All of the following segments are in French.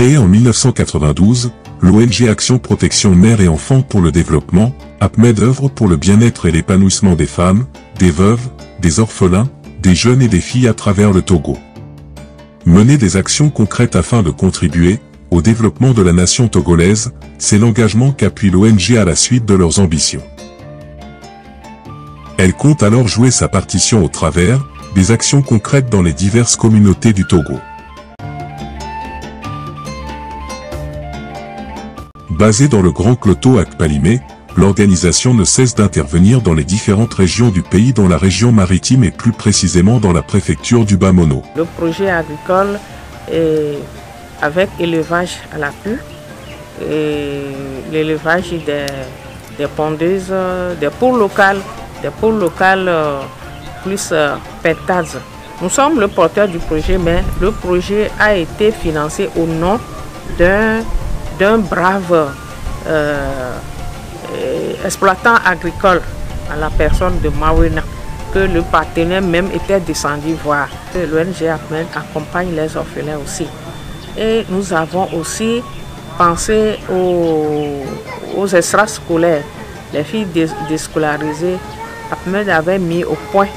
Créée en 1992, l'ONG Action Protection Mère et Enfants pour le Développement, APMED œuvre pour le bien-être et l'épanouissement des femmes, des veuves, des orphelins, des jeunes et des filles à travers le Togo. Mener des actions concrètes afin de contribuer au développement de la nation togolaise, c'est l'engagement qu'appuie l'ONG à la suite de leurs ambitions. Elle compte alors jouer sa partition au travers des actions concrètes dans les diverses communautés du Togo. Basée dans le Grand Cloto à Kpalimé, l'organisation ne cesse d'intervenir dans les différentes régions du pays, dans la région maritime et plus précisément dans la préfecture du Bas-Mono. Le projet agricole est avec élevage à l'appui, et l'élevage des pondeuses, des poules locales plus pentades. Nous sommes le porteur du projet, mais le projet a été financé au nom d'un brave exploitant agricole, à la personne de Mawena, que le partenaire même était descendu voir. L'ONG APMED accompagne les orphelins aussi. Et nous avons aussi pensé aux extrascolaires, les filles déscolarisées. APMED avait mis au point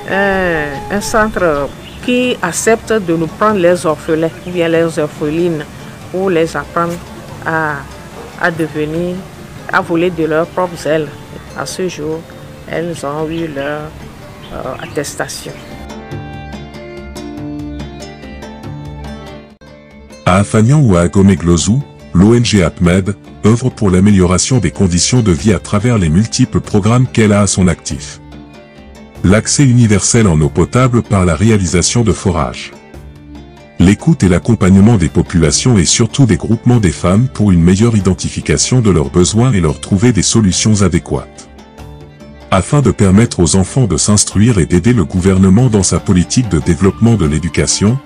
un centre qui accepte de nous prendre les orphelins ou bien les orphelines pour les apprendre à devenir, à voler de leurs propres ailes. À ce jour, elles ont eu leur attestation. À Afagnan ou à Agomé-Glozou, l'ONG APMED œuvre pour l'amélioration des conditions de vie à travers les multiples programmes qu'elle a à son actif. L'accès universel en eau potable par la réalisation de forages. L'écoute et l'accompagnement des populations et surtout des groupements des femmes pour une meilleure identification de leurs besoins et leur trouver des solutions adéquates. Afin de permettre aux enfants de s'instruire et d'aider le gouvernement dans sa politique de développement de l'éducation,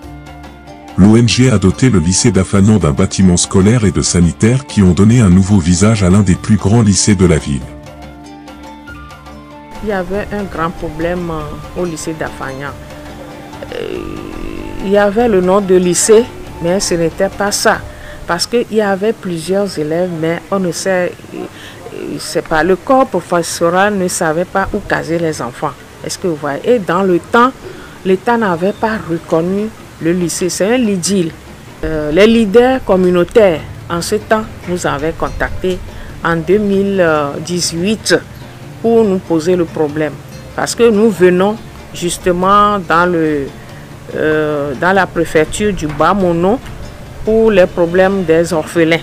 l'ONG a doté le lycée d'Afagnan d'un bâtiment scolaire et de sanitaire qui ont donné un nouveau visage à l'un des plus grands lycées de la ville. Il y avait un grand problème au lycée d'Afagnan. Il y avait le nom de lycée, mais ce n'était pas ça. Parce qu'il y avait plusieurs élèves, mais on ne sait, c'est pas, le corps professoral ne savait pas où caser les enfants. Est-ce que vous voyez? Et dans le temps, l'État n'avait pas reconnu le lycée. C'est un idylle. Les leaders communautaires, en ce temps, nous avaient contactés en 2018 pour nous poser le problème. Parce que nous venons justement dans la préfecture du Bas-Mono pour les problèmes des orphelins.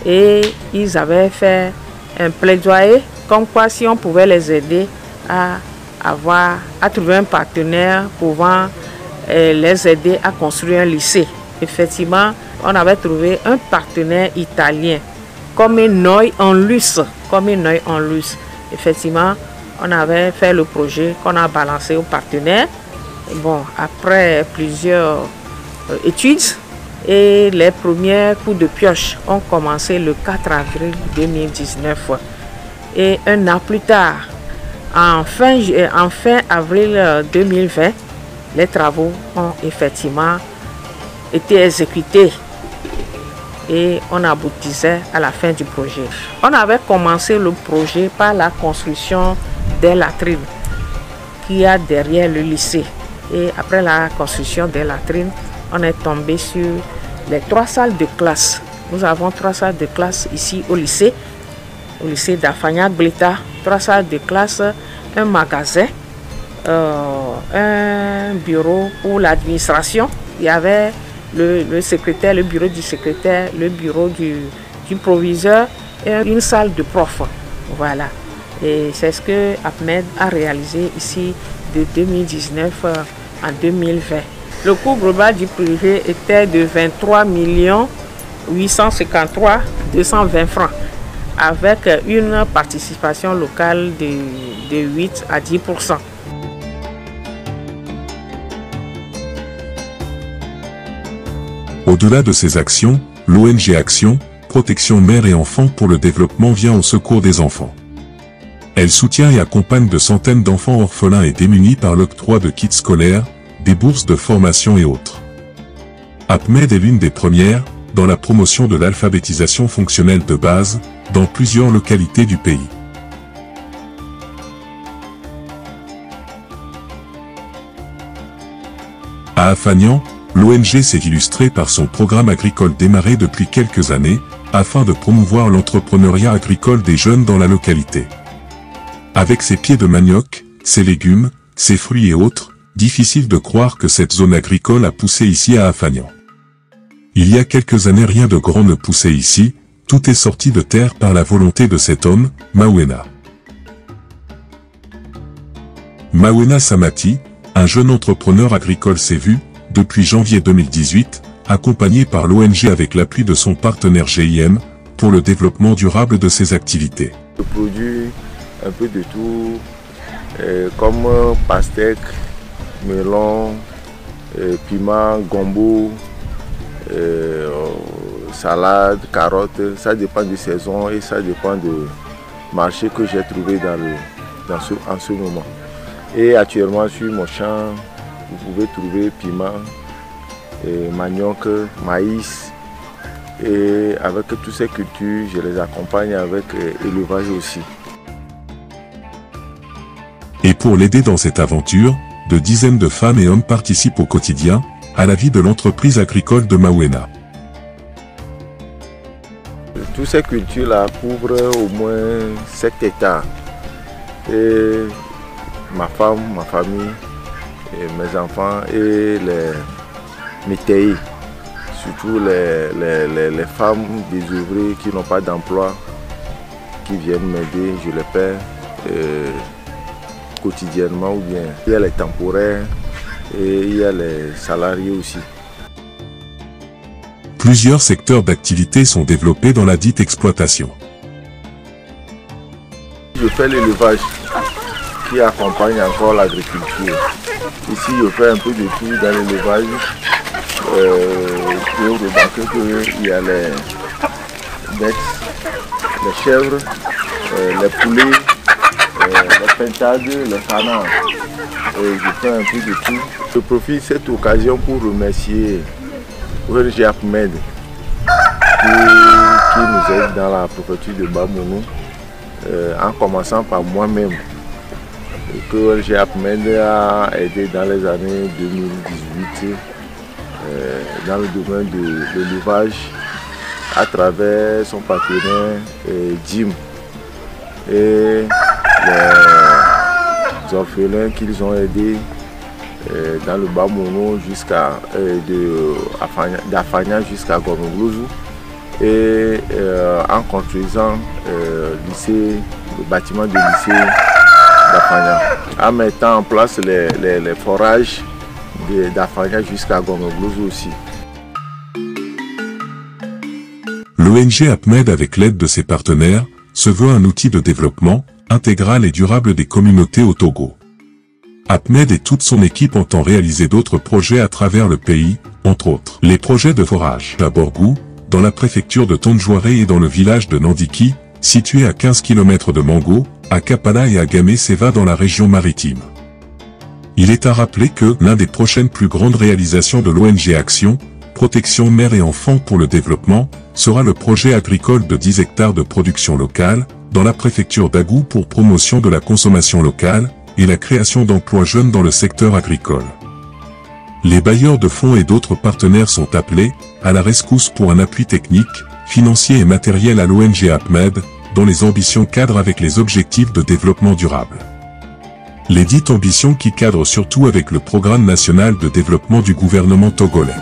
Et ils avaient fait un plaidoyer comme quoi si on pouvait les aider à trouver un partenaire pouvant les aider à construire un lycée. Effectivement, on avait trouvé un partenaire italien, comme un œil en luce. Effectivement, on avait fait le projet qu'on a balancé au partenaire. Bon, après plusieurs études et les premiers coups de pioche ont commencé le 4 avril 2019. Et un an plus tard, en fin avril 2020, les travaux ont effectivement été exécutés et on aboutissait à la fin du projet. On avait commencé le projet par la construction des latrines qu'il y a derrière le lycée. Et après la construction des latrines, on est tombé sur les 3 salles de classe. Nous avons 3 salles de classe ici au lycée d'Afagnan-Glita, 3 salles de classe, un magasin, un bureau pour l'administration. Il y avait le secrétaire, le bureau du secrétaire, le bureau du proviseur et une salle de prof. Voilà. Et c'est ce que APMED a réalisé ici de 2019 en 2020. Le coût global du projet était de 23 853 220 francs avec une participation locale de 8 à 10%. Au-delà de ces actions, l'ONG Action, Protection Mère et Enfants pour le Développement vient au secours des enfants. Elle soutient et accompagne de centaines d'enfants orphelins et démunis par l'octroi de kits scolaires, des bourses de formation et autres. APMED est l'une des premières dans la promotion de l'alphabétisation fonctionnelle de base, dans plusieurs localités du pays. À Afagnan, l'ONG s'est illustrée par son programme agricole démarré depuis quelques années, afin de promouvoir l'entrepreneuriat agricole des jeunes dans la localité. Avec ses pieds de manioc, ses légumes, ses fruits et autres, difficile de croire que cette zone agricole a poussé ici à Afagnan. Il y a quelques années rien de grand ne poussait ici, tout est sorti de terre par la volonté de cet homme, Mawena. Mawena Samati, un jeune entrepreneur agricole s'est vu, depuis janvier 2018, accompagné par l'ONG avec l'appui de son partenaire GIM, pour le développement durable de ses activités. Je produis un peu de tout, comme pastèque, melon, piment, gombo, salade, carottes. Ça dépend des saisons et ça dépend du marché que j'ai trouvé en ce moment. Et actuellement sur mon champ, vous pouvez trouver piment, manioc, maïs. Et avec toutes ces cultures, je les accompagne avec élevage aussi. Et pour l'aider dans cette aventure, de dizaines de femmes et hommes participent au quotidien, à la vie de l'entreprise agricole de Mawena. Toutes ces cultures-là couvrent au moins 7 hectares. Et ma femme, ma famille, et mes enfants et mes taillis, surtout les femmes désœuvrées qui n'ont pas d'emploi, qui viennent m'aider, je les paie quotidiennement ou bien. Il y a les temporaires et il y a les salariés aussi. Plusieurs secteurs d'activité sont développés dans la dite exploitation. Je fais l'élevage qui accompagne encore l'agriculture. Ici, je fais un peu de tout dans l'élevage. Pour remarquer qu'il y a les bêtes, les chèvres, les poulets, les pintades, les canards. Je fais un peu de tout. Je profite de cette occasion pour remercier ONG APMED qui nous aide dans la préfecture de Bamounou, en commençant par moi-même. Que ONG APMED a aidé dans les années 2018 dans le domaine de l'élevage à travers son partenaire Jim et les orphelins qu'ils ont aidés dans le Bamounou jusqu'à d'Afagnan jusqu'à Gormoglouzou et en construisant le bâtiment du lycée d'Afagnan, en mettant en place les forages d'Afagnan jusqu'à Gormoglouzou aussi. L'ONG APMED, avec l'aide de ses partenaires, se veut un outil de développement intégral et durable des communautés au Togo. APMED et toute son équipe entend réaliser d'autres projets à travers le pays, entre autres les projets de forage à Borgou, dans la préfecture de Tonjouaré et dans le village de Nandiki, situé à 15 km de Mango, à Kapala et à Gamé-Seva dans la région maritime. Il est à rappeler que l'un des prochaines plus grandes réalisations de l'ONG Action, Protection Mère et Enfants pour le Développement, sera le projet agricole de 10 hectares de production locale, dans la préfecture d'Agou pour promotion de la consommation locale, et la création d'emplois jeunes dans le secteur agricole. Les bailleurs de fonds et d'autres partenaires sont appelés à la rescousse pour un appui technique, financier et matériel à l'ONG APMED, dont les ambitions cadrent avec les objectifs de développement durable. Les dites ambitions qui cadrent surtout avec le Programme national de développement du gouvernement togolais.